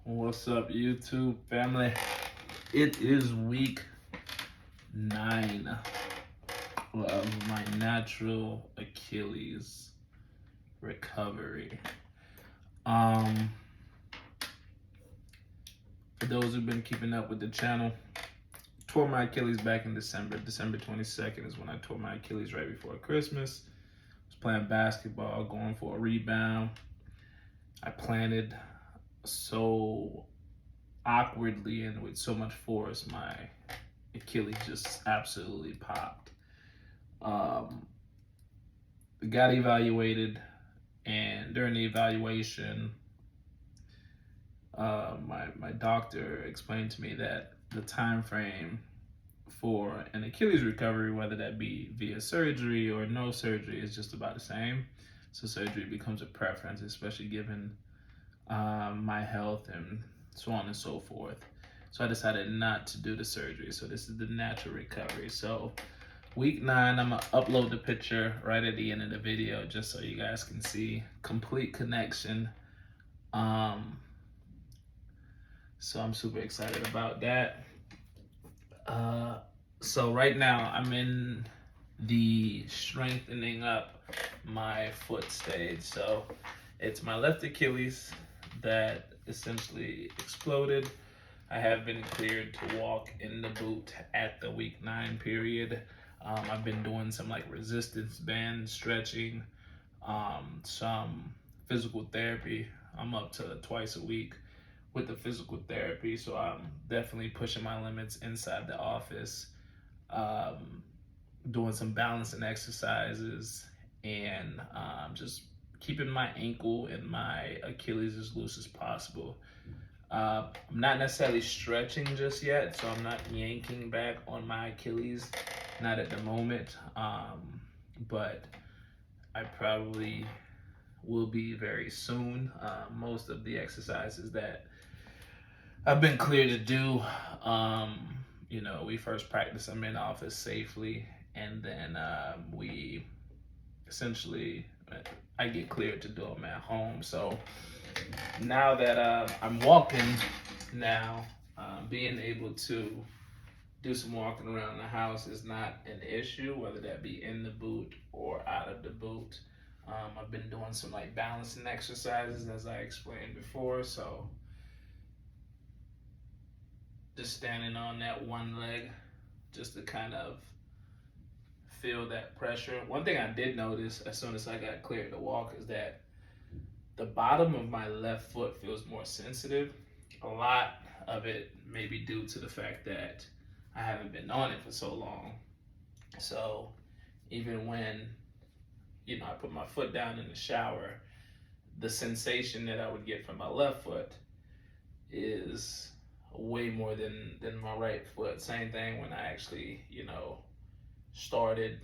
What's up, YouTube family? It is week 9 of my natural Achilles recovery. Um, for those who've been keeping up with the channel, tore my Achilles back in December. December 22nd is when I tore my Achilles right before Christmas. I was playing basketball, going for a rebound. I planted so awkwardly and with so much force, my Achilles just absolutely popped. Got evaluated, and during the evaluation, my doctor explained to me that the time frame for an Achilles recovery, whether that be via surgery or no surgery, is just about the same. So surgery becomes a preference, especially given my health and so on and so forth. So I decided not to do the surgery. So this is the natural recovery. So week 9, I'm gonna upload the picture right at the end of the video just so you guys can see complete connection. So I'm super excited about that. So right now I'm in the strengthening up my foot stage. So it's my left Achilles that essentially exploded. I have been cleared to walk in the boot at the week 9 period. I've been doing some like resistance band stretching, some physical therapy. I'm up to twice a week with the physical therapy, so I'm definitely pushing my limits inside the office, doing some balancing exercises, and just keeping my ankle and my Achilles as loose as possible. I'm not necessarily stretching just yet, so I'm not yanking back on my Achilles, not at the moment, but I probably will be very soon. Most of the exercises that I've been cleared to do, we first practice them in office safely, and then we essentially, I get cleared to do them at home. So now that I'm walking now, being able to do some walking around the house is not an issue, whether that be in the boot or out of the boot. I've been doing some like balancing exercises as I explained before, so just standing on that one leg just to kind of feel that pressure. One thing I did notice as soon as I got cleared to walk is that the bottom of my left foot feels more sensitive. A lot of it may be due to the fact that I haven't been on it for so long. So even when, I put my foot down in the shower, the sensation that I would get from my left foot is way more than my right foot. Same thing when I actually, started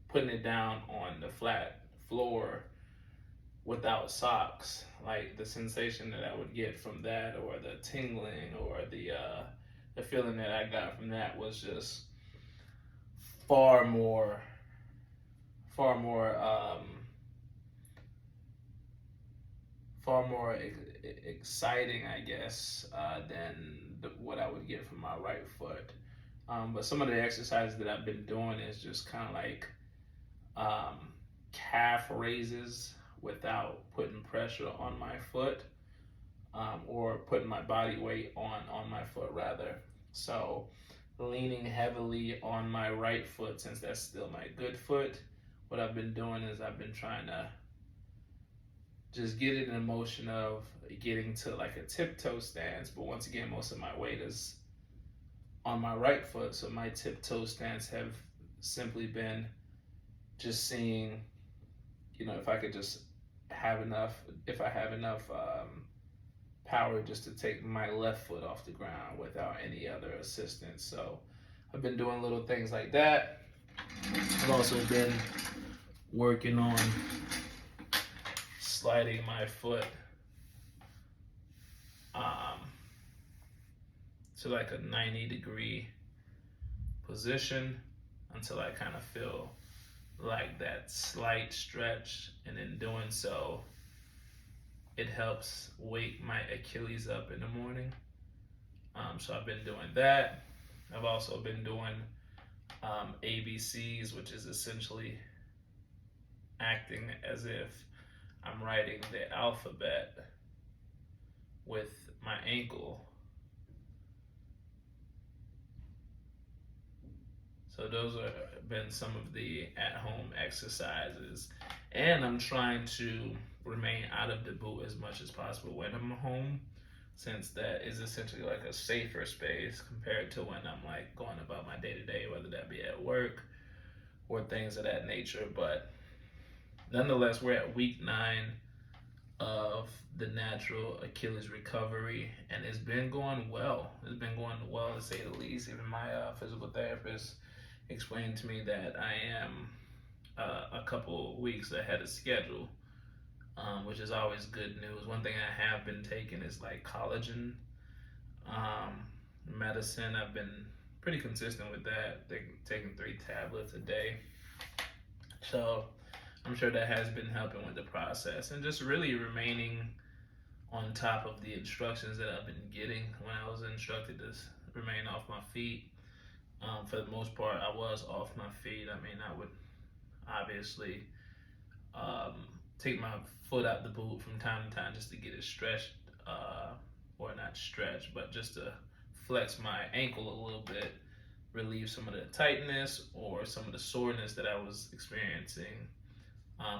putting it down on the flat floor without socks. Like the sensation that I would get from that, or the tingling, or the feeling that I got from that was just far more far more exciting, I guess, than what I would get from my right foot. But some of the exercises that I've been doing is just kind of like calf raises without putting pressure on my foot, or putting my body weight on my foot rather. So leaning heavily on my right foot, since that's still my good foot. What I've been doing is I've been trying to just get in the motion of getting to like a tiptoe stance, but once again, most of my weight is on my right foot, so my tiptoe stance have simply been just seeing, if I could just have enough, if I have enough power just to take my left foot off the ground without any other assistance. So I've been doing little things like that. I've also been working on sliding my foot to like a 90-degree position until I kind of feel like that slight stretch, and in doing so, it helps wake my Achilles up in the morning. So I've been doing that. I've also been doing ABCs, which is essentially acting as if I'm writing the alphabet with my ankle. So those have been some of the at-home exercises. And I'm trying to remain out of the boot as much as possible when I'm home, since that is essentially like a safer space compared to when I'm like going about my day-to-day, whether that be at work or things of that nature. But nonetheless, we're at week 9 of the natural Achilles recovery, and it's been going well. It's been going well, to say the least. Even my physical therapist explained to me that I am a couple weeks ahead of schedule, which is always good news. One thing I have been taking is like collagen medicine. I've been pretty consistent with that, taking 3 tablets a day. So I'm sure that has been helping with the process, and just really remaining on top of the instructions that I've been getting when I was instructed to remain off my feet. For the most part, I was off my feet. I mean, I would obviously take my foot out the boot from time to time just to get it stretched, or not stretched, but just to flex my ankle a little bit, relieve some of the tightness or some of the soreness that I was experiencing.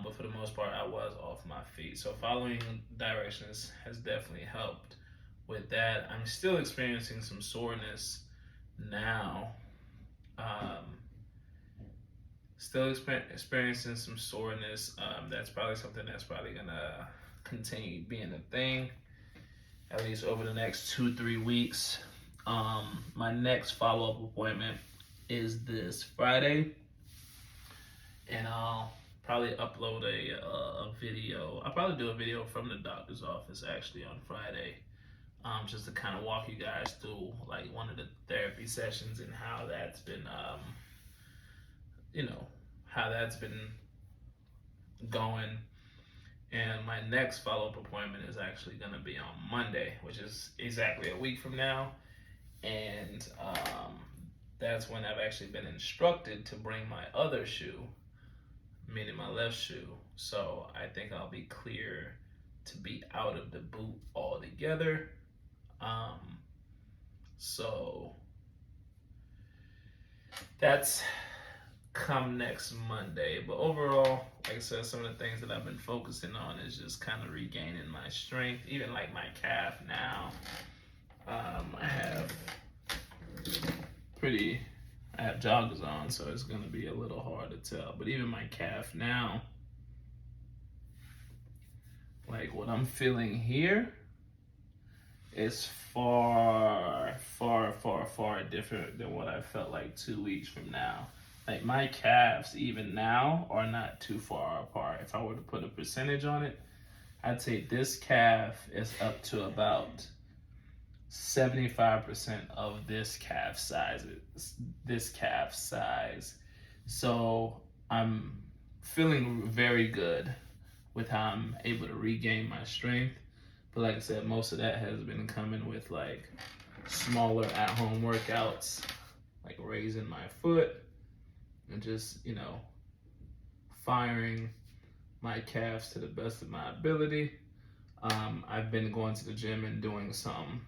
But for the most part, I was off my feet. So following directions has definitely helped with that. I'm still experiencing some soreness now. Still experiencing some soreness. That's probably something that's probably gonna continue being a thing, at least over the next 2-3 weeks. My next follow-up appointment is this Friday, and I'll probably upload a video. I'll probably do a video from the doctor's office actually on Friday, just to kind of walk you guys through like one of the therapy sessions and how that's been, how that's been going. And my next follow-up appointment is actually going to be on Monday, which is exactly a week from now. And that's when I've actually been instructed to bring my other shoe, meaning my left shoe. So I think I'll be clear to be out of the boot altogether. So that's come next Monday. But overall, like I said, some of the things that I've been focusing on is just kind of regaining my strength. Even like my calf now, I have joggers on, so it's gonna be a little hard to tell. But even my calf now, like what I'm feeling here is far different than what I felt like 2 weeks from now. Like my calves even now are not too far apart. If I were to put a percentage on it, I'd say this calf is up to about 75% of this calf size. So I'm feeling very good with how I'm able to regain my strength. But like I said, most of that has been coming with like smaller at-home workouts, like raising my foot and just, firing my calves to the best of my ability. I've been going to the gym and doing some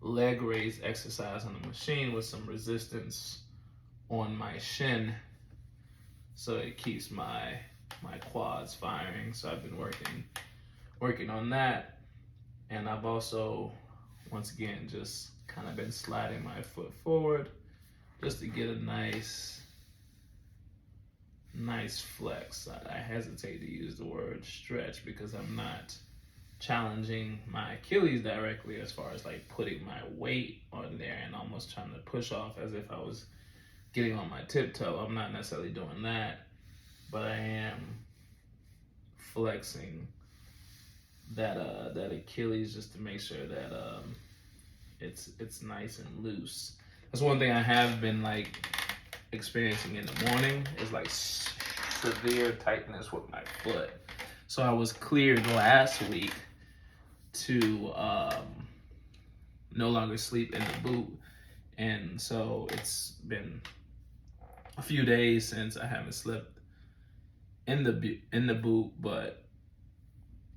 leg raise exercise on the machine with some resistance on my shin, so it keeps my quads firing. So I've been working on that, and I've also once again just kind of been sliding my foot forward just to get a nice flex. I hesitate to use the word stretch because I'm not challenging my Achilles directly as far as like putting my weight on there and almost trying to push off as if I was getting on my tiptoe. I'm not necessarily doing that, but I am flexing that Achilles just to make sure that it's nice and loose. That's one thing I have been like experiencing in the morning is like severe tightness with my foot. So I was cleared last week to no longer sleep in the boot. And so it's been a few days since I haven't slept in the boot, but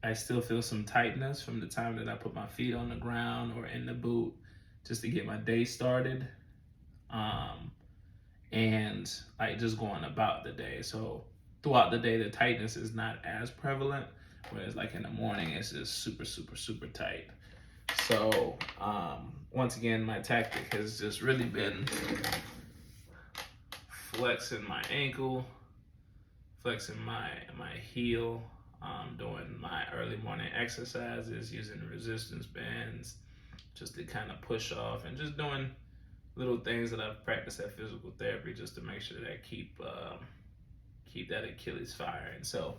I still feel some tightness from the time that I put my feet on the ground or in the boot just to get my day started. And like just going about the day. So throughout the day, the tightness is not as prevalent, whereas like in the morning, it's just super, super, super tight. So once again, my tactic has just really been flexing my ankle, flexing my heel, doing my early morning exercises, using resistance bands just to kind of push off, and just doing little things that I've practiced at physical therapy just to make sure that I keep that Achilles firing. So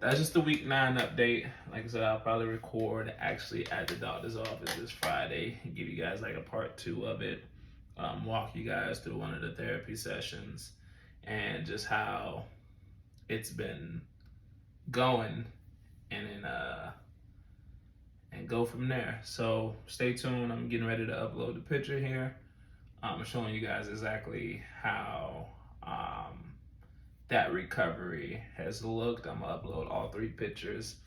that's just the week 9 update. Like I said, I'll probably record actually at the doctor's office this Friday and give you guys like a part 2 of it. Walk you guys through one of the therapy sessions and just how it's been going, and then and go from there. So stay tuned. I'm getting ready to upload the picture here. I'm showing you guys exactly how that recovery has looked. I'm gonna upload all 3 pictures.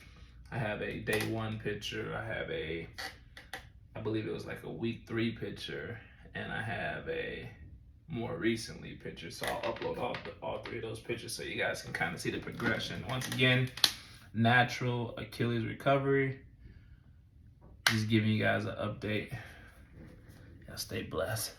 I have a day 1 picture, I have I believe it was like a week 3 picture, and I have a more recently picture. So I'll upload all 3 of those pictures so you guys can kind of see the progression. Once again, natural Achilles recovery. Just giving you guys an update. Y'all stay blessed.